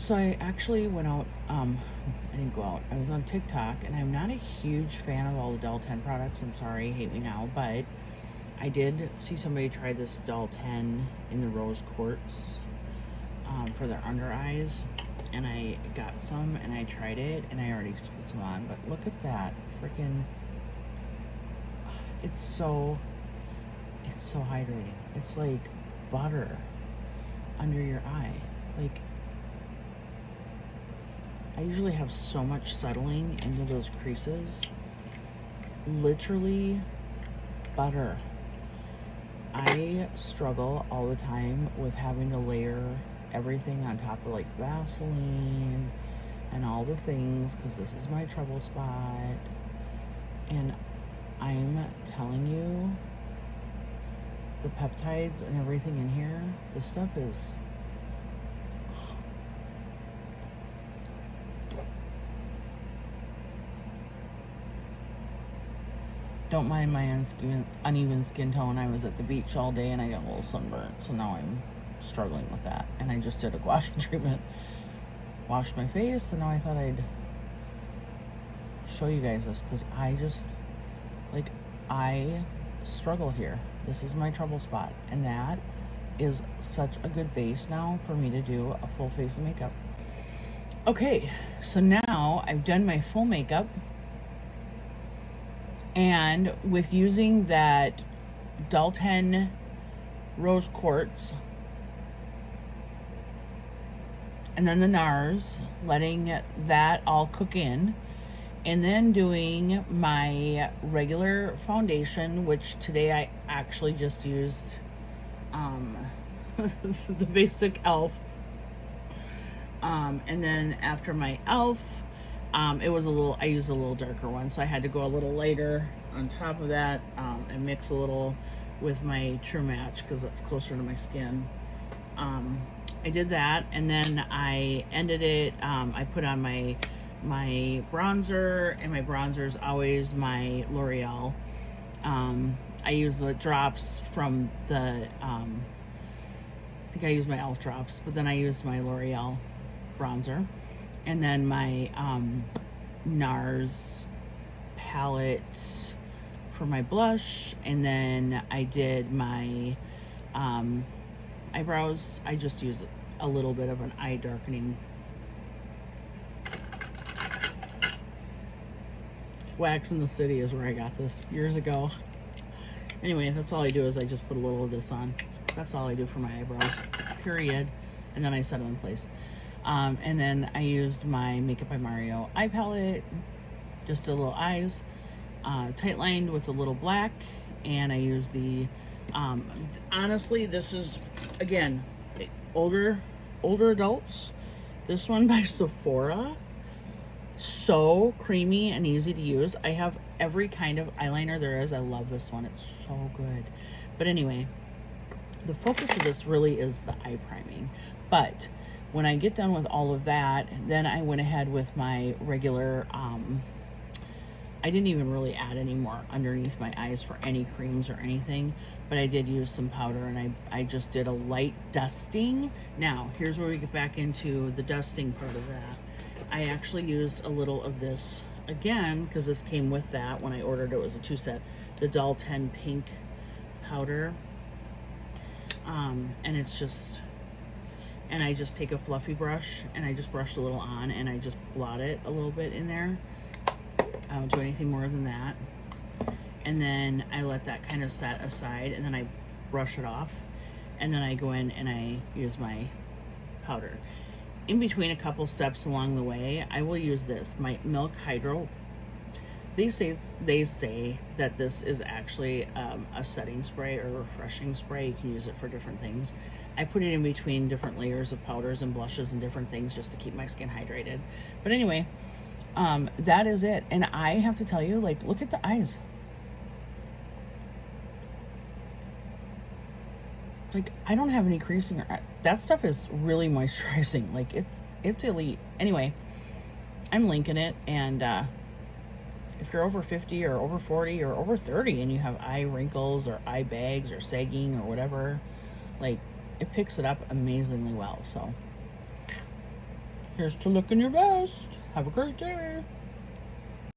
So I actually went out, I didn't go out. I was on TikTok, and I'm not a huge fan of all the Doll 10 products. I'm sorry, hate me now, but I did see somebody try this Doll 10 in the rose quartz for their under eyes, and I got some and I tried it, and I already put some on, but look at that. Freaking, it's so, it's so hydrating. It's like butter under your eye. Like, I usually have so much settling into those creases. Literally butter. I struggle all the time with having to layer everything on top of like Vaseline and all the things because this is my trouble spot. And I'm telling you, the peptides and everything in here, this stuff is don't mind my uneven skin tone. I was at the beach all day and I got a little sunburnt, so now I'm struggling with that. And I just did a washing treatment, washed my face, and now I thought I'd show you guys this because I struggle here. This is my trouble spot, and that is such a good base now for me to do a full face of makeup. Okay, so now I've done my full makeup. And with using that Doll 10 rose quartz and then the NARS, letting that all cook in, and then doing my regular foundation, which today I actually just used the basic e.l.f. And then after my e.l.f., it was I used a little darker one, so I had to go a little lighter on top of that, and mix a little with my True Match because that's closer to my skin. I did that, and then I ended it. I put on my bronzer, and my bronzer is always my L'Oreal. I use the drops from the, I think I use my e.l.f. drops, but then I used my L'Oreal bronzer. And then my NARS palette for my blush. And then I did my eyebrows. I just used a little bit of an eye darkening Wax in the City is where I got this years ago. Anyway, that's all I do is I just put a little of this on. That's all I do for my eyebrows, period. And then I set them in place. And then I used my Makeup by Mario eye palette, just a little eyes, tight lined with a little black. And I used the, honestly, this is, again, older adults. This one by Sephora, so creamy and easy to use. I have every kind of eyeliner there is. I love this one. It's so good. But anyway, the focus of this really is the eye priming. But when I get done with all of that, then I went ahead with my regular, I didn't even really add any more underneath my eyes for any creams or anything, but I did use some powder, and I just did a light dusting. Now, here's where we get back into the dusting part of that. I actually used a little of this, again, because this came with that when I ordered it. It was a 2-set, the Doll 10 pink powder. And it's just, and I just take a fluffy brush and I just brush a little on and I just blot it a little bit in there. I don't do anything more than that. And then I let that kind of set aside, and then I brush it off, and then I go in and I use my powder. In between a couple steps along the way, I will use this, my Milk Hydro. They say that this is actually a setting spray or refreshing spray. You can use it for different things. I put it in between different layers of powders and blushes and different things just to keep my skin hydrated. But anyway, that is it. And I have to tell you, like, look at the eyes. Like, I don't have any creasing. That stuff is really moisturizing. Like, it's elite. Anyway, I'm linking it, and if you're over 50 or over 40 or over 30 and you have eye wrinkles or eye bags or sagging or whatever, like, it picks it up amazingly well. So Here's to looking your best. Have a great day.